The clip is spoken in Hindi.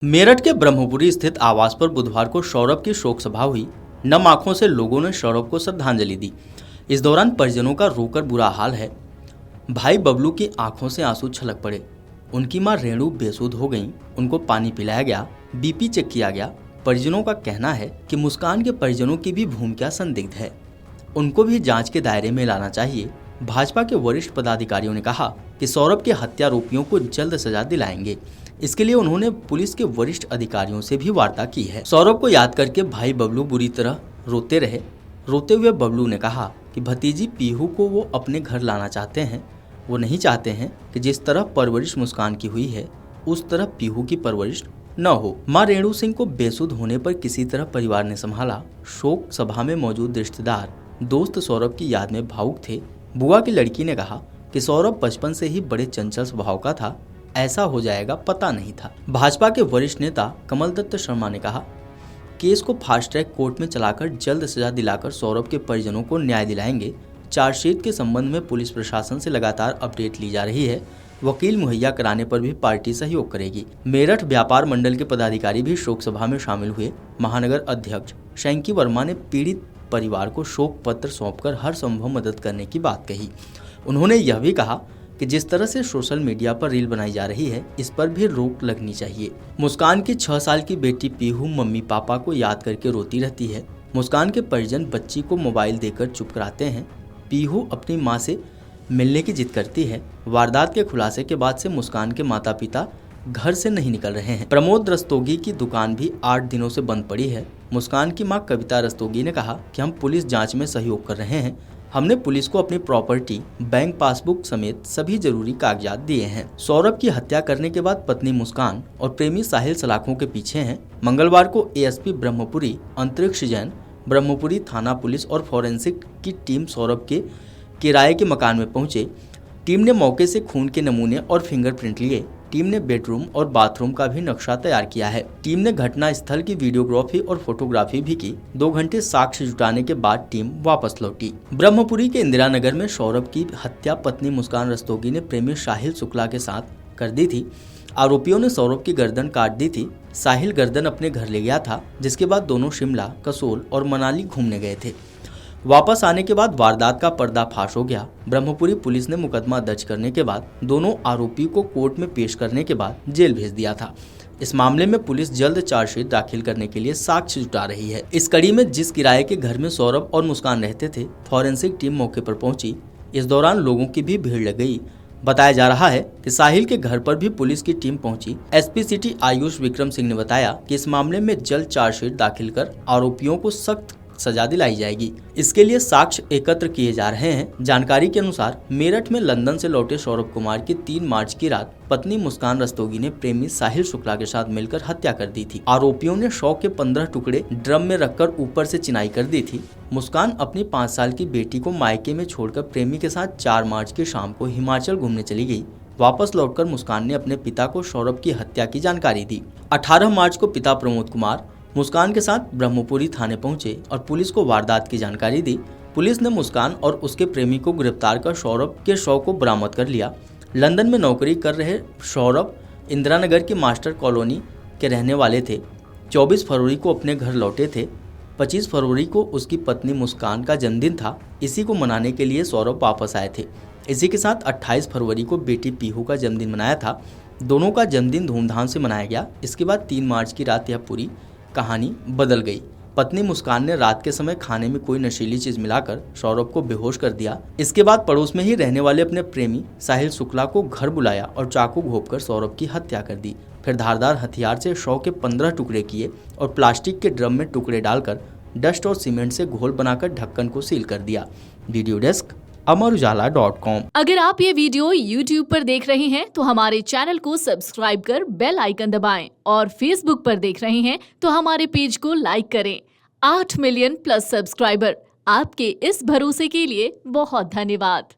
मेरठ के ब्रह्मपुरी स्थित आवास पर बुधवार को सौरभ की शोक सभा हुई। नम आंखों से लोगों ने सौरभ को श्रद्धांजलि दी। इस दौरान परिजनों का रोकर बुरा हाल है। भाई बबलू की आंखों से आंसू छलक पड़े। उनकी मां रेणु बेसुध हो गईं। उनको पानी पिलाया गया, बीपी चेक किया गया। परिजनों का कहना है कि मुस्कान के परिजनों की भी भूमिका संदिग्ध है, उनको भी जांच के दायरे में लाना चाहिए। भाजपा के वरिष्ठ पदाधिकारियों ने कहा कि सौरभ के हत्यारोपियों को जल्द सजा दिलाएंगे। इसके लिए उन्होंने पुलिस के वरिष्ठ अधिकारियों से भी वार्ता की है। सौरभ को याद करके भाई बबलू बुरी तरह रोते रहे। रोते हुए बबलू ने कहा कि भतीजी पीहू को वो अपने घर लाना चाहते हैं। वो नहीं चाहते हैं कि जिस तरह परवरिश मुस्कान की हुई है उस तरह पीहू की परवरिश न हो। मां रेणु सिंह को बेसुध होने पर किसी तरह परिवार ने संभाला। शोक सभा में मौजूद रिश्तेदार दोस्त सौरभ की याद में भावुक थे। बुआ की लड़की ने कहा कि सौरभ बचपन से ही बड़े चंचल स्वभाव का था, ऐसा हो जाएगा पता नहीं था। भाजपा के वरिष्ठ नेता कमल दत्त शर्मा ने कहा, केस को फास्ट ट्रैक कोर्ट में चलाकर जल्द सजा दिलाकर सौरभ के परिजनों को न्याय दिलाएंगे। चार्जशीट के संबंध में पुलिस प्रशासन से लगातार अपडेट ली जा रही है। वकील मुहैया कराने पर भी पार्टी सहयोग करेगी। मेरठ व्यापार मंडल के पदाधिकारी भी शोक सभा में शामिल हुए। महानगर अध्यक्ष शैंकी वर्मा ने पीड़ित परिवार को शोक पत्र सौंपकर हर संभव मदद करने की बात कही। उन्होंने यह भी कहा कि जिस तरह से सोशल मीडिया पर रील बनाई जा रही है, इस पर भी रोक लगनी चाहिए। मुस्कान की 6 साल की बेटी पीहू मम्मी पापा को याद करके रोती रहती है। मुस्कान के परिजन बच्ची को मोबाइल देकर चुप कराते हैं। पीहू अपनी मां से मिलने की जिद करती है। वारदात के खुलासे के बाद से मुस्कान के माता पिता घर से नहीं निकल रहे हैं। प्रमोद रस्तोगी की दुकान भी 8 दिनों से बंद पड़ी है। मुस्कान की मां कविता रस्तोगी ने कहा कि हम पुलिस जांच में सहयोग कर रहे हैं। हमने पुलिस को अपनी प्रॉपर्टी, बैंक पासबुक समेत सभी जरूरी कागजात दिए हैं। सौरभ की हत्या करने के बाद पत्नी मुस्कान और प्रेमी साहिल सलाखों के पीछे हैं। मंगलवार को एएसपी ब्रह्मपुरी अंतरिक्ष जैन, ब्रह्मपुरी थाना पुलिस और फॉरेंसिक की टीम सौरभ के किराए के मकान में पहुंचे। टीम ने मौके से खून के नमूने और फिंगरप्रिंट लिए। टीम ने बेडरूम और बाथरूम का भी नक्शा तैयार किया है। टीम ने घटना स्थल की वीडियोग्राफी और फोटोग्राफी भी की। 2 घंटे साक्ष्य जुटाने के बाद टीम वापस लौटी। ब्रह्मपुरी के इंदिरा नगर में सौरभ की हत्या पत्नी मुस्कान रस्तोगी ने प्रेमी साहिल शुक्ला के साथ कर दी थी। आरोपियों ने सौरभ की गर्दन काट दी थी। साहिल गर्दन अपने घर ले गया था, जिसके बाद दोनों शिमला, कसोल और मनाली घूमने गए थे। वापस आने के बाद वारदात का पर्दाफाश हो गया। ब्रह्मपुरी पुलिस ने मुकदमा दर्ज करने के बाद दोनों आरोपी को कोर्ट में पेश करने के बाद जेल भेज दिया था। इस मामले में पुलिस जल्द चार्जशीट दाखिल करने के लिए साक्ष्य जुटा रही है। इस कड़ी में जिस किराए के घर में सौरभ और मुस्कान रहते थे, फॉरेंसिक टीम मौके पर पहुंची। इस दौरान लोगों की भी भीड़ लग गई। बताया जा रहा है कि साहिल के घर पर भी पुलिस की टीम पहुंची। एसपी सिटी आयुष विक्रम सिंह ने बताया कि इस मामले में जल्द चार्जशीट दाखिल कर आरोपियों को सख्त सजा दिलाई जाएगी। इसके लिए साक्ष्य एकत्र किए जा रहे हैं। जानकारी के अनुसार मेरठ में लंदन से लौटे सौरभ कुमार की 3 मार्च की रात पत्नी मुस्कान रस्तोगी ने प्रेमी साहिल शुक्ला के साथ मिलकर हत्या कर दी थी। आरोपियों ने 100 के 15 टुकड़े ड्रम में रखकर ऊपर से चिनाई कर दी थी। मुस्कान अपनी 5 साल की बेटी को मायके में छोड़कर प्रेमी के साथ 4 मार्च की शाम को हिमाचल घूमने चली गई। वापस लौटकर मुस्कान ने अपने पिता को सौरभ की हत्या की जानकारी दी। 18 मार्च को पिता प्रमोद कुमार मुस्कान के साथ ब्रह्मपुरी थाने पहुंचे और पुलिस को वारदात की जानकारी दी। पुलिस ने मुस्कान और उसके प्रेमी को गिरफ्तार कर सौरभ के शव को बरामद कर लिया। लंदन में नौकरी कर रहे सौरभ इंदिरा नगर की मास्टर कॉलोनी के रहने वाले थे। 24 फरवरी को अपने घर लौटे थे। 25 फरवरी को उसकी पत्नी मुस्कान का जन्मदिन था। इसी को मनाने के लिए सौरभ वापस आए थे। इसी के साथ 28 फरवरी को बेटी पीहू का जन्मदिन मनाया था। दोनों का जन्मदिन धूमधाम से मनाया गया। इसके बाद 3 मार्च की रात यह पूरी कहानी बदल गई। पत्नी मुस्कान ने रात के समय खाने में कोई नशीली चीज मिलाकर सौरभ को बेहोश कर दिया। इसके बाद पड़ोस में ही रहने वाले अपने प्रेमी साहिल शुक्ला को घर बुलाया और चाकू घोंपकर सौरभ की हत्या कर दी। फिर धारदार हथियार से 100 के 15 टुकड़े किए और प्लास्टिक के ड्रम में टुकड़े डालकर डस्ट और सीमेंट से घोल बनाकर ढक्कन को सील कर दिया। वीडियो डेस्क अमरउजाला.com। अगर आप ये वीडियो YouTube पर देख रहे हैं तो हमारे चैनल को सब्सक्राइब कर बेल आइकन दबाएं और Facebook पर देख रहे हैं तो हमारे पेज को लाइक करें। 8 मिलियन प्लस सब्सक्राइबर, आपके इस भरोसे के लिए बहुत धन्यवाद।